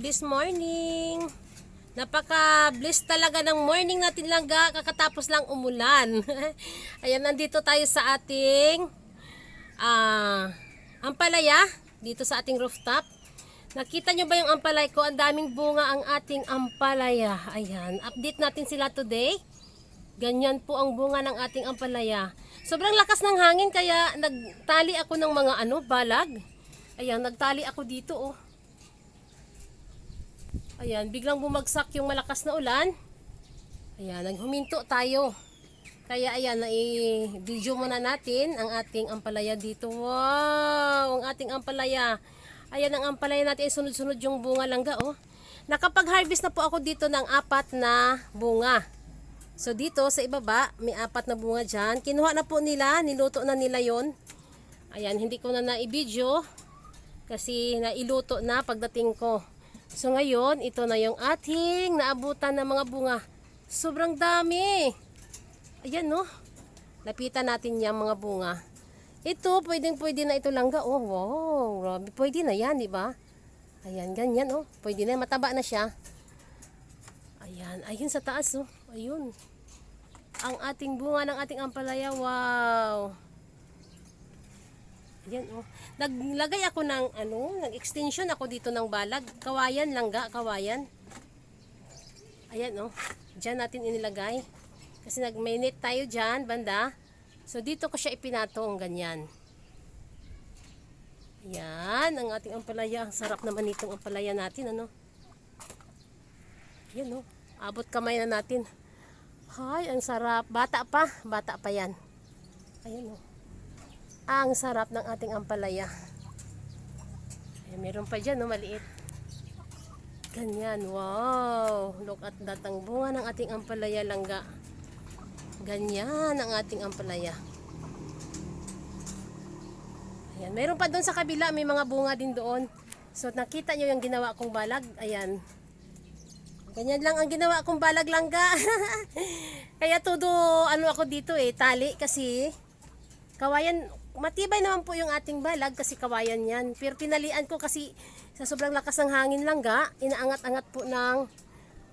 this morning. Napaka-bless talaga ng morning natin langga, kakatapos lang umulan. Ayan, nandito tayo sa ating ampalaya, dito sa ating rooftop. Nakita nyo ba yung ampalaya ko? Ang daming bunga ang ating ampalaya. Ayan, update natin sila today. Ganyan po ang bunga ng ating ampalaya. Sobrang lakas ng hangin kaya nagtali ako ng mga balag. Ayan, nagtali ako dito oh. Ayan, biglang bumagsak yung malakas na ulan. Ayan, naghuminto tayo. Kaya ayan, i-video muna natin ang ating ampalaya dito. Wow, ang ating ampalaya. Ayan ang ampalaya natin, sunod-sunod yung bunga langga oh. Nakapag-harvest na po ako dito ng 4 na bunga. So dito sa ibaba, may 4 na bunga dyan. Kinuha na po nila, niluto na nila yon. Ayan, hindi ko na na-i-video kasi nailuto na pagdating ko. So ngayon, ito na yung ating naabutan ng mga bunga. Sobrang dami. Ayan no. Lapitan natin yung mga bunga. Ito, pwede na ito langga. Oh, wow. Grabe. Pwede na yan, di ba? Ayan, ganyan oh. Pwede na, mataba na siya. Ayan, ayun sa taas oh. Ayun. Ang ating bunga ng ating ampalaya. Wow. Ayan oh. Naglagay ako ng nag-extension ako dito ng balag. Kawayan langga, kawayan. Ayan oh. Diyan natin inilagay. Kasi nag-mainit tayo diyan, banda. So dito ko siya ipinatong ganyan. Ayan, ang ating ampalaya. Ang sarap naman itong ampalaya natin, ano? Ayan oh. Abot kamay na natin. Hay, ang sarap. Bata pa yan. Ayan oh. Ang sarap ng ating ampalaya. Ayan, meron pa dyan, no, maliit. Ganyan, wow. Look at that, ang bunga ng ating ampalaya langga. Ganyan ang ating ampalaya. Ayan, meron pa doon sa kabila, may mga bunga din doon. So, nakita nyo yung ginawa kong balag. Ayan. Ganyan lang ang ginawa kong balag langga. Kaya todo, ako dito tali kasi kawayan. Matibay naman po yung ating balag kasi kawayan yan. Pero tinalian ko kasi sa sobrang lakas ng hangin langga, inaangat-angat po ng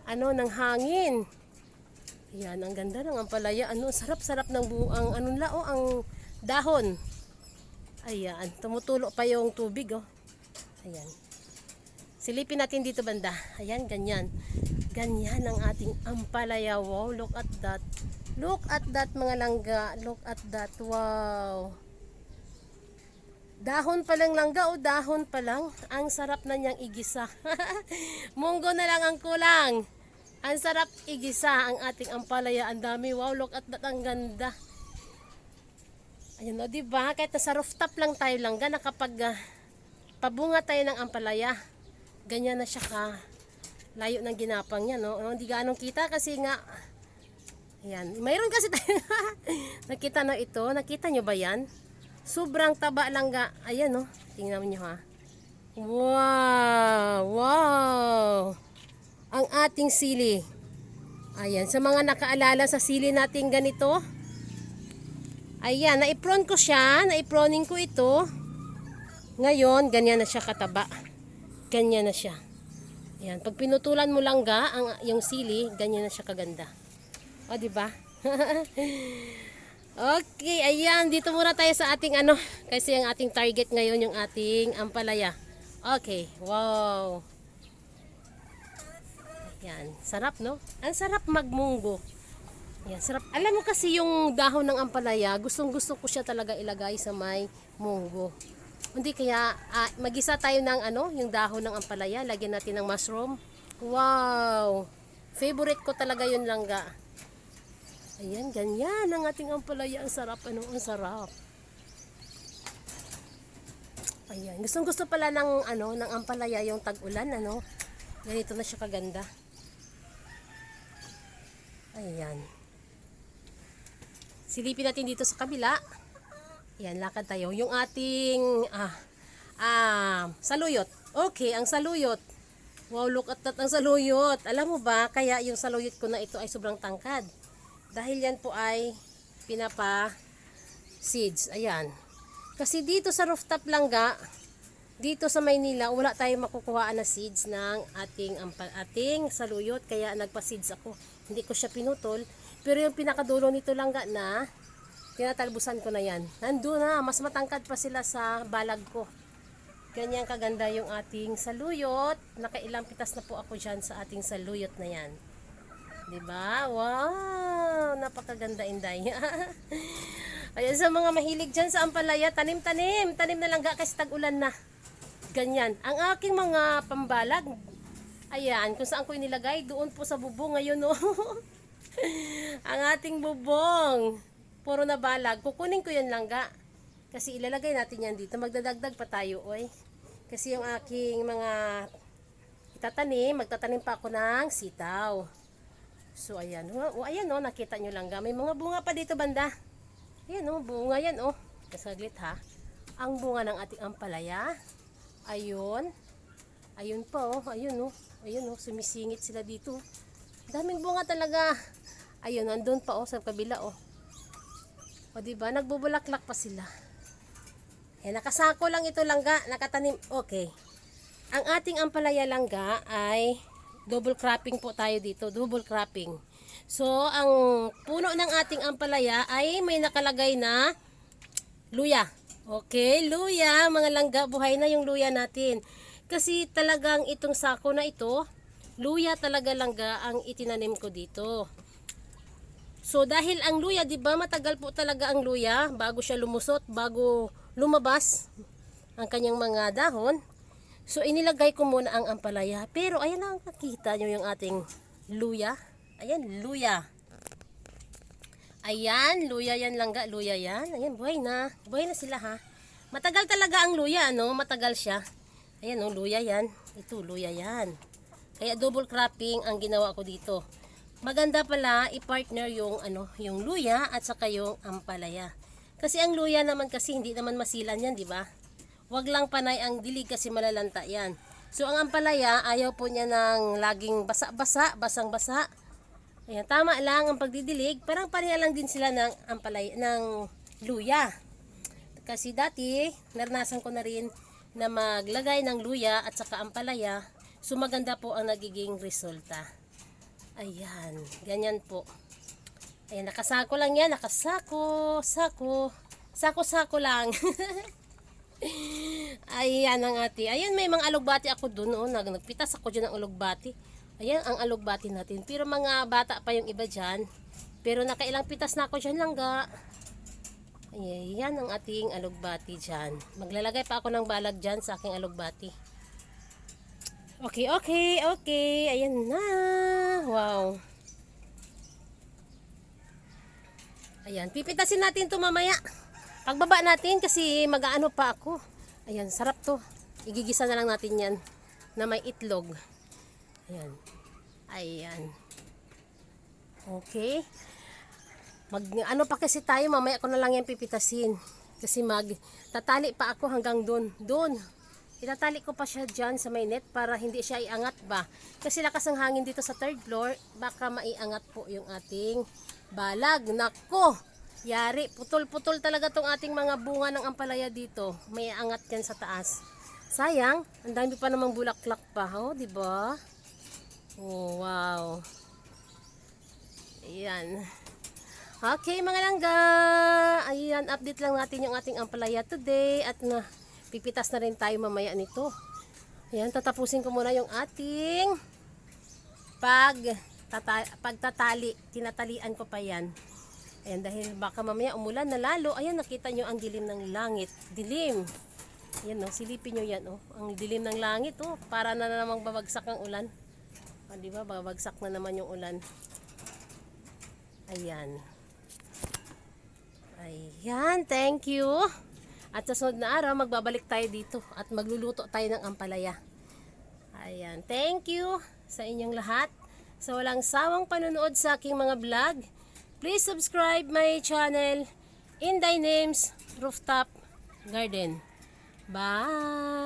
ng hangin. Yan, ang ganda ng ampalaya. Sarap-sarap ng buang ang dahon. Ayan, tumutulo pa yung tubig oh. Ayan. Silipin natin dito banda. Ayan, ganyan. Ganyan ang ating ampalaya. Wow, look at that. Look at that mga langga. Look at that. Wow. Dahon pa lang langga o dahon pa lang. Ang sarap na niyang igisa. Munggo na lang ang kulang. Ang sarap igisa ang ating ampalaya. Ang dami. Wow, look at that. Ang ganda. Ayan o, diba? Kahit sa rooftop lang tayo langga, nakapag pabunga tayo ng ampalaya. Ganyan na siya ka. Layo ng ginapang niya, no? Hindi ganong kita kasi nga. Ayan. Mayroon kasi tayo. Nakita na ito. Nakita nyo ba yan? Sobrang taba langga. Ayan oh. Tingnan niyo ha. Wow! Wow! Ang ating sili. Ayan, sa mga nakaalala sa sili natin ganito. Ayan, naipron ko siya, naiproning ko ito. Ngayon, ganyan na siya kataba. Ganyan na siya. Ayan, pag pinutulan mo langga yung sili, ganyan na siya kaganda. O, di ba? Okay, ayan, dito muna tayo sa ating kasi ang ating target ngayon yung ating ampalaya. Okay, wow. Ayan, sarap no? Ang sarap magmunggo. Ayan, sarap. Alam mo kasi yung dahon ng ampalaya, gustong-gusto ko siya talaga ilagay sa may munggo. Hindi kaya magisa tayo ng yung dahon ng ampalaya, lagyan natin ng mushroom. Wow. Favorite ko talaga yun langga. Ayan, ganyan ang ating ampalaya. Ang sarap, ang sarap. Ayan, gustong-gusto pala ng ng ampalaya yung tag-ulan, Ganito na siya kaganda. Ayan. Silipin natin dito sa kabila. Ayan, lakad tayo. Yung ating saluyot. Okay, ang saluyot. Wow, look at that, ang saluyot. Alam mo ba, kaya yung saluyot ko na ito ay sobrang tangkad. Dahil yan po ay pinapa seeds. Ayan. Kasi dito sa rooftop langga, dito sa Maynila, wala tayong makukuhaan na seeds ng ating saluyot. Kaya nagpa-seeds ako. Hindi ko siya pinutol. Pero yung pinakadulo nito langga na, tinatalbusan ko na yan. Nandun na, mas matangkad pa sila sa balag ko. Ganyan kaganda yung ating saluyot. Nakailang pitas na po ako dyan sa ating saluyot na yan. Diba? Wow! Napakaganda, Inday. Ayan, sa mga mahilig dyan sa ampalaya, tanim-tanim. Tanim na langga kasi tag-ulan na. Ganyan. Ang aking mga pambalag, ayan, kung saan ko inilagay, doon po sa bubong ngayon, no? Ang ating bubong, puro na balag. Kukunin ko yun langga. Kasi ilalagay natin yan dito. Magdadagdag pa tayo, oy. Kasi yung aking mga itatanim, magtatanim pa ako ng sitaw. So, ayan. Ayan, no, nakita nyo langga. May mga bunga pa dito, banda. Ayan, no, bunga yan, oh. Kasaglit, ha. Ang bunga ng ating ampalaya. Ayun. Ayun pa, oh. Ayun, oh. Ayun, oh. Sumisingit sila dito. Daming bunga talaga. Ayun, nandun pa, oh. Sa kabila, oh. O, diba? Nagbubulaklak pa sila. Ayan, nakasako lang ito langga. Nakatanim. Okay. Ang ating ampalaya langga ay double cropping po tayo dito. Double cropping. So, ang puno ng ating ampalaya ay may nakalagay na luya. Okay, luya, mga langga, buhay na yung luya natin. Kasi talagang itong sako na ito, luya talaga langga ang itinanim ko dito. So dahil ang luya, 'di ba, matagal po talaga ang luya bago siya lumusot, bago lumabas ang kanyang mga dahon. So inilagay ko muna ang ampalaya. Pero ayan na, nakita nyo yung ating luya. Ayan, luya. Ayan, luya yan langga, luya yan. Ayan, buhay na. Buhay na sila, ha. Matagal talaga ang luya, ano? Matagal siya. Ayan, oh, luya yan. Ito, luya yan. Kaya double cropping ang ginawa ko dito. Maganda pala i-partner yung, yung luya at saka yung ampalaya. Kasi ang luya naman kasi hindi naman masilan yan, di ba? Wag lang panay ang dilig kasi malalanta yan. So, ang ampalaya, ayaw po niya ng laging basa-basa, basang-basa. Ayan, tama lang ang pagdidilig. Parang pareha lang din sila ng ampalaya, ng luya. Kasi dati, naranasan ko na rin na maglagay ng luya at saka ampalaya. So maganda po ang nagiging resulta. Ayan, ganyan po. Ayan, nakasako lang yan. Nakasako, sako lang. Ayan ang ate. Ayan, may mga alugbati ako dun. Oh, nagpitas ako dyan ng alugbati. Ayan ang alugbati natin. Pero mga bata pa yung iba dyan. Pero nakailang pitas na ako dyan langga. Ayan ang ating alugbati dyan. Maglalagay pa ako ng balag dyan sa aking alugbati. Okay. Ayan na. Wow. Ayan. Pipitasin natin ito mamaya. Pagbaba natin kasi mag-aano pa ako. Ayan. Sarap to. Igigisa na lang natin yan na may itlog. Ayan. Okay. Ano pa kasi tayo, mamaya ko na lang yan pipitasin. Kasi tatali pa ako hanggang doon. Itatali ko pa siya dyan sa may net para hindi siya iangat ba. Kasi lakas ang hangin dito sa third floor, baka maiangat po yung ating balag. Nako! Yari, putol-putol talaga tong ating mga bunga ng ampalaya dito. May angat yan sa taas. Sayang, ang dami pa namang bulaklak pa, oh, di ba? Oh, wow. Ayan. Okay, mga langga. Ayan, update lang natin yung ating ampalaya today at pipitas na rin tayo mamaya nito. Ayan, tatapusin ko muna yung ating pagtatali. Tinatalian ko pa yan. Ayan, dahil baka mamaya umulan na lalo. Ayan, nakita nyo ang dilim ng langit. Dilim. Ayan, no, silipin nyo yan. Oh. Ang dilim ng langit. Oh, para na namang babagsak ang ulan. Ah, diba, babagsak na naman yung ulan. Ayan. Ayan, thank you. At sa sunod na araw, magbabalik tayo dito at magluluto tayo ng ampalaya. Ayan, thank you sa inyong lahat. Sa walang sawang panonood sa aking mga vlog, please subscribe my channel, Inday Names Rooftop Garden. Bye!